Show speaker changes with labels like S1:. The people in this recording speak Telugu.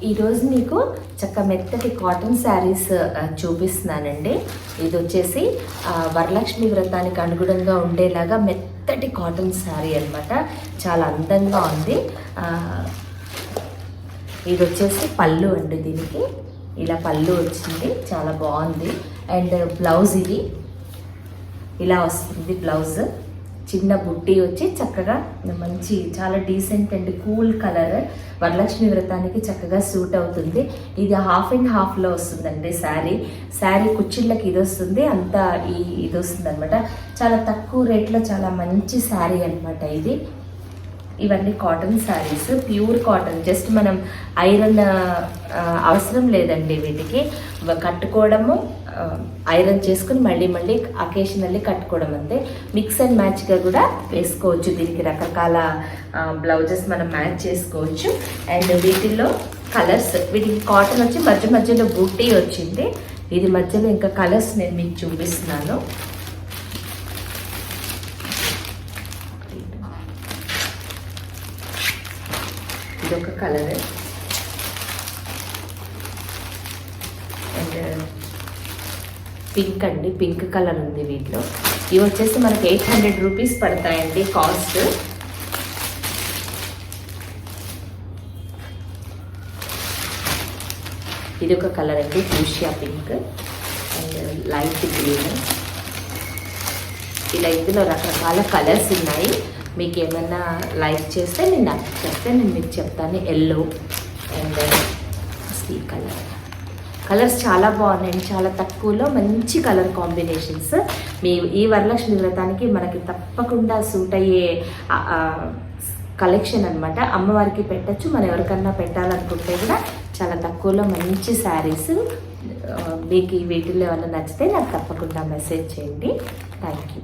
S1: ఈరోజు మీకు చక్క మెత్తటి కాటన్ శారీస్ చూపిస్తున్నానండి. ఇది వచ్చేసి వరలక్ష్మి వ్రతానికి అనుగుణంగా ఉండేలాగా మెత్తటి కాటన్ శారీ అనమాట. చాలా అందంగా ఉంది. ఇది వచ్చేసి పళ్ళు అండి. దీనికి ఇలా పళ్ళు వచ్చింది, చాలా బాగుంది. అండ్ బ్లౌజ్ ఇది ఇలా వస్తుంది. బ్లౌజ్ చిన్న బుట్టి వచ్చి చక్కగా మంచి చాలా decent and cool colour, Varalakshmi వ్రతానికి చక్కగా సూట్ అవుతుంది. ఇది 50/2లో వస్తుందండి. శారీ కుచ్చిళ్ళకి ఇది వస్తుంది, అంతా ఇది వస్తుంది అనమాట. చాలా తక్కువ రేట్లో చాలా మంచి శారీ అనమాట ఇది. ఇవన్నీ cotton saris, pure cotton. Just మనం ఐరన్ అవసరం లేదండి వీటికి. కట్టుకోవడము, ఐరన్ చేసుకుని మళ్ళీ అకేషనల్లీ కట్టుకోవడం అంతే. మిక్స్ అండ్ మ్యాచ్గా కూడా వేసుకోవచ్చు. దీనికి రకరకాల బ్లౌజెస్ మనం మ్యాచ్ చేసుకోవచ్చు. అండ్ వీటిల్లో కలర్స్, వీటికి కాటన్ వచ్చి మధ్యలో బూటీ వచ్చింది. ఇది మధ్యలో ఇంకా కలర్స్ నేను మీకు చూపిస్తున్నాను. ఇదొక కలర్. అండ్ పింక్ అండి, పింక్ కలర్ ఉంది వీటిలో. ఇవి వచ్చేసి మనకి 800 రూపీస్ పడతాయండి కాస్ట్. ఇది ఒక కలర్ అండి, fuchsia pink and light green. ఇలా ఇందులో రకరకాల కలర్స్ ఉన్నాయి. మీకు ఏమైనా లైక్ చేస్తే నేను నాకు చెప్తే నేను మీకు చెప్తాను. ఎల్లో అండ్ ఈ కలర్స్ చాలా బాగున్నాయండి. చాలా తక్కువలో మంచి కలర్ కాంబినేషన్స్. ఈ వరలక్ష్మి వ్రతానికి మనకి తప్పకుండా సూట్ అయ్యే కలెక్షన్ అనమాట. అమ్మవారికి పెట్టచ్చు, మనం ఎవరికన్నా పెట్టాలనుకుంటే కూడా చాలా తక్కువలో మంచి శారీస్. మీకు వీటిల్లో ఏమైనా నచ్చితే నాకు తప్పకుండా మెసేజ్ చేయండి. Thank you.